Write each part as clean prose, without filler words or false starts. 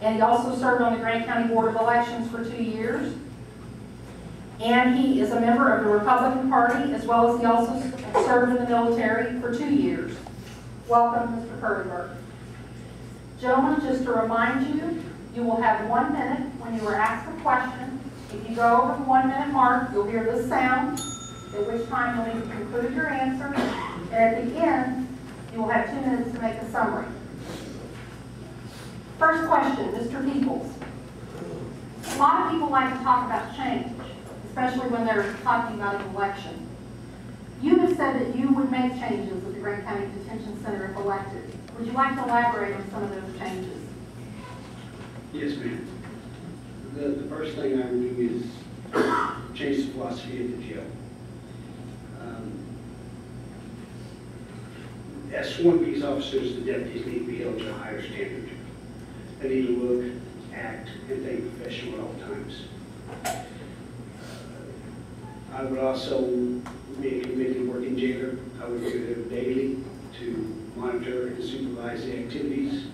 and he also served on the Grant County Board of Elections for 2 years. And he is a member of the Republican Party, as well as he also served in the military for 2 years. Welcome, Mr. Curlyberg. Gentlemen, just to remind you, you will have 1 minute when you are asked a question. If you go over the 1 minute mark, you'll hear this sound, at which time you'll need to conclude your answer. And at the end, you will have 2 minutes to make a summary. First question, Mr. Peoples. A lot of people like to talk about change, especially when they're talking about an election. You have said that you would make changes at the Grant County Detention Center if elected. Would you like to elaborate on some of those changes? Yes, ma'am. The first thing I would do is change the philosophy of the jail. As sworn peace officers, the deputies need to be held to a higher standard. They need to look, act, and think professional at all times. I would also be a committee working jailer. I would go there daily to monitor and supervise the activities.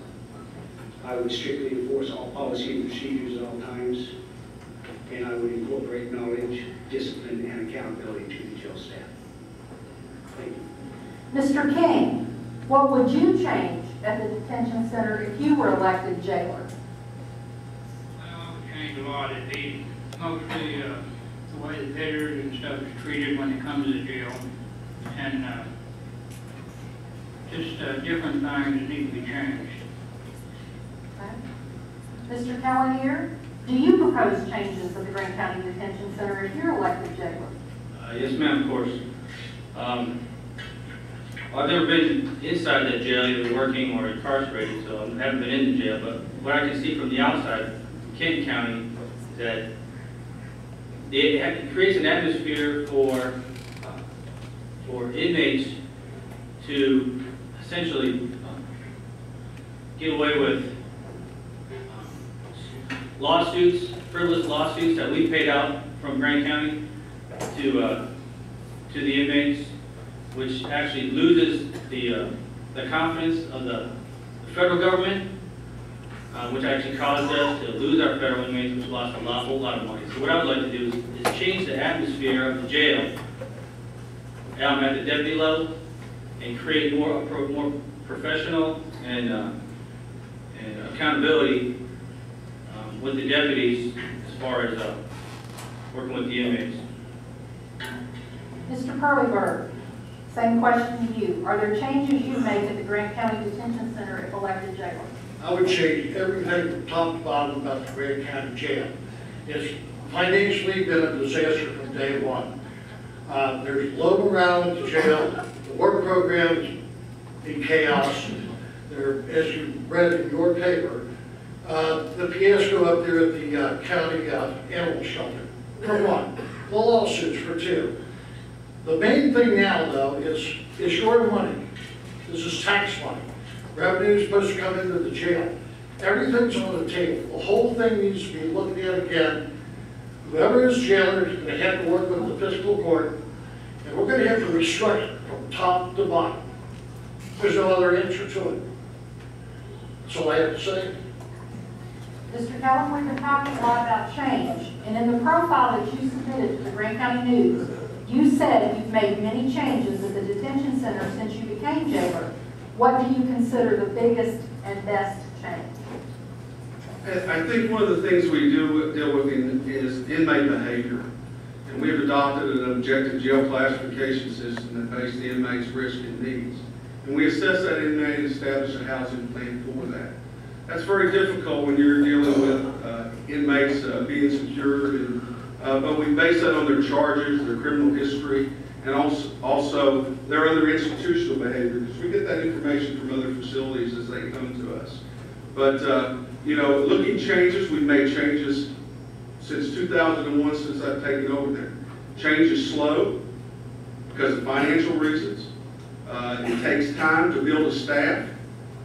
I would strictly enforce all policy and procedures at all times. And I would incorporate knowledge, discipline, and accountability to the jail staff. Thank you. Mr. King, what would you change at the detention center if you were elected jailer? I would change a lot. It'd be mostly the way the visitors and stuff is treated when they come to the jail, and just different things that need to be changed. Okay. Mr. Callanier, do you propose changes at the Grant County Detention Center if you're elected jailer? Yes, ma'am, of course. I've never been inside that jail, either working or incarcerated, so I haven't been in the jail. But what I can see from the outside, Kent County, is that it creates an atmosphere for inmates to essentially get away with lawsuits, frivolous lawsuits that we paid out from Grant County to the inmates, which actually loses the confidence of the federal government, which actually caused us to lose our federal inmates, which lost a whole lot of money. So what I would like to do is change the atmosphere of the jail at the deputy level and create more professional and accountability with the deputies as far as working with the inmates. Mr. Curlyberg, same question to you. Are there changes you make at the Grant County Detention Center if elected jailer? I would change everything from top to bottom about the Grant County Jail. It's financially been a disaster from day one. There's low morale at the jail. The work program's in chaos. There, as you read in your paper, the fiasco up there at the county animal shelter, for one. The lawsuits for two. The main thing now, though, is your money. This is tax money. Revenue is supposed to come into the jail. Everything's on the table. The whole thing needs to be looked at again. Whoever is jailer is going to have to work with the fiscal court, and we're going to have to restructure from top to bottom. There's no other answer to it. That's all I have to say. Mr. Kellum, we've been talking a lot about change, and in the profile that you submitted to the Grant County News, you said you've made many changes at the detention center since you became jailer. What do you consider the biggest and best change? I think one of the things we do deal with is inmate behavior. And we've adopted an objective jail classification system that based the inmate's risk and needs. And we assess that inmate and establish a housing plan for that. That's very difficult when you're dealing with inmates being secured, but we base that on their charges, their criminal history, and also their other institutional behavior, because we get that information from other facilities as they come to us. But, you know, looking changes, we've made changes since 2001, since I've taken over there. Change is slow because of financial reasons. It takes time to build a staff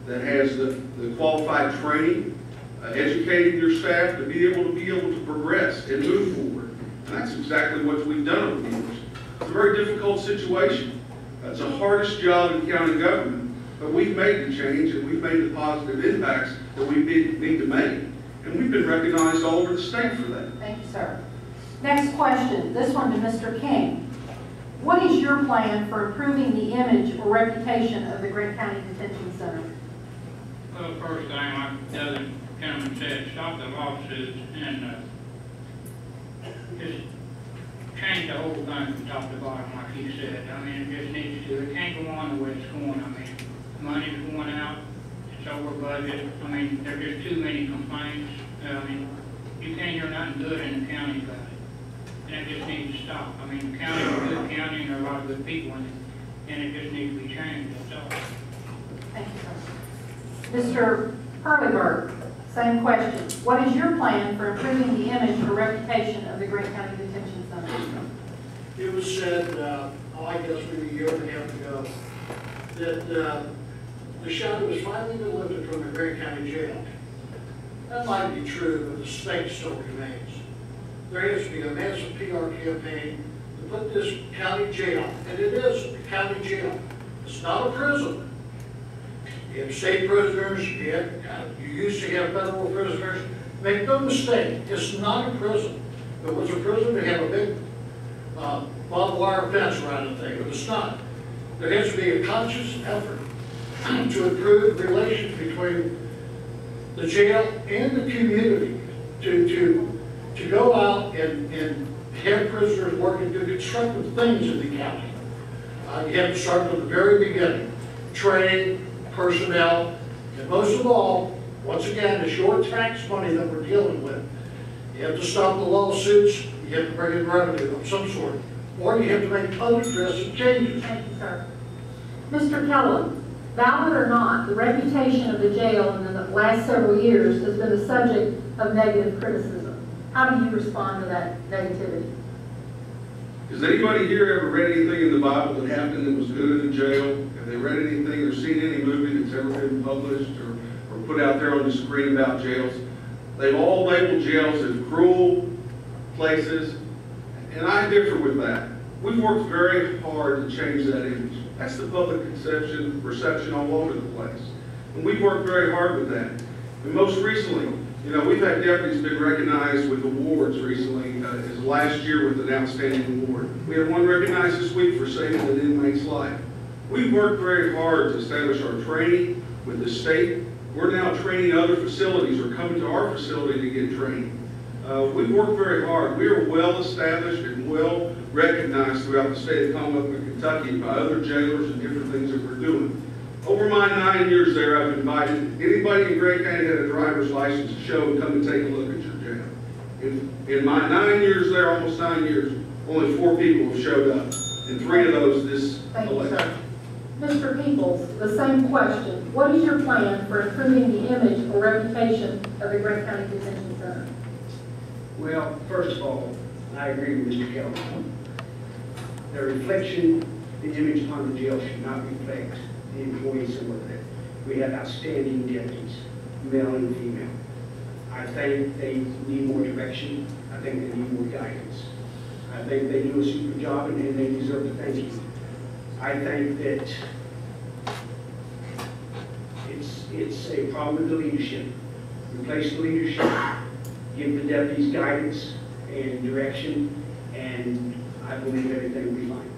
that has the qualified training, educating your staff to be able to progress and move forward. And that's exactly what we've done over the years. It's a very difficult situation. It's the hardest job in county government, but we've made the change and we've made the positive impacts that we need to make. And we've been recognized all over the state for that. Thank you, sir. Next question, this one to Mr. King. What is your plan for improving the image or reputation of the Grant County Detention Center? Well, first thing, like the other gentleman said, stop the lawsuits and just change the whole thing from top to bottom, like he said. I mean, it just needs to. It can't go on the way it's going. I mean, money's going out. It's over budget. I mean, there are just too many complaints. I mean, you can't hear nothing good in the county about it. And it just needs to stop. I mean, the county is a good county and there are a lot of good people in it. And it just needs to be changed, that's all. Thank you, sir. Mr. Hurleyberg, same question. What is your plan for improving the image or reputation of the Grant County Detention Center? It was said, I guess maybe a year and a half ago, that the shadow has finally been lifted from the Grant County Jail. That might be true, but the stake still remains. There has to be a massive PR campaign to put this county jail, and it is a county jail. It's not a prison. You have state prisoners, you used to have federal prisoners. Make no mistake, it's not a prison. If it was a prison, they have a big barbed wire fence around the thing, but it's not. There has to be a conscious effort to improve relations between the jail and the community, to go out and have prisoners work and do constructive things in the county. You have to start from the very beginning. Training, personnel, and most of all, once again, it's your tax money that we're dealing with. You have to stop the lawsuits, you have to bring in revenue of some sort, or you have to make other drastic changes. Thank you, sir. Mr. Kellum, valid or not, the reputation of the jail in the last several years has been the subject of negative criticism. How do you respond to that negativity? Has anybody here ever read anything in the Bible that happened that was good in the jail? Have they read anything or seen any movie that's ever been published or put out there on the screen about jails? They've all labeled jails as cruel places, and I differ with that. We've worked very hard to change that image. That's the public perception all over the place. And we've worked very hard with that. And most recently, you know, we've had deputies been recognized with awards recently, as last year with an outstanding award. We had one recognized this week for saving an inmate's life. We've worked very hard to establish our training with the state. We're now training other facilities or coming to our facility to get training. We've worked very hard. We are well established and well recognized throughout the state of Commonwealth of Kentucky by other jailers and different things that we're doing. Over my 9 years there, I've invited anybody in Grant County that had a driver's license to show and come and take a look at your jail. In my 9 years there, almost 9 years, only 4 people have showed up, and 3 of those this Thank you, election. sir. Mr. Peoples, the same question. What is your plan for improving the image or reputation of the Grant County Detention Center? Well, first of all, I agree with Mr. Kelly. The reflection, the image upon the jail should not reflect the employees and what they. We have outstanding deputies, male and female. I think they need more direction. I think they need more guidance. I think they do a super job and they deserve to thank you. I think that it's a problem with the leadership. Replace the leadership, give the deputies guidance and direction, and I believe everything will be fine.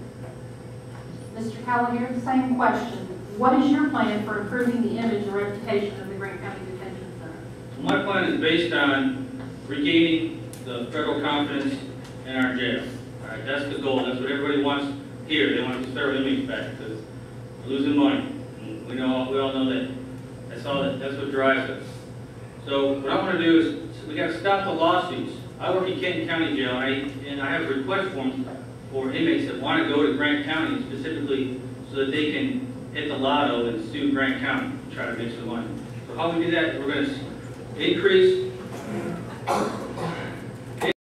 Mr. Callahan, the same question. What is your plan for improving the image and reputation of the Grant County Detention Center? My plan is based on regaining the federal confidence in our jail. All right, that's the goal. That's what everybody wants here. They want to federal inmates back because we're losing money. We all know that. That's what drives us. So what I want to do is we got to stop the lawsuits. I work in Kenton County Jail, and I have request forms for inmates that want to go to Grant County specifically so that they can hit the lotto and sue Grant County and try to make some money. So how we do that, we're going to increase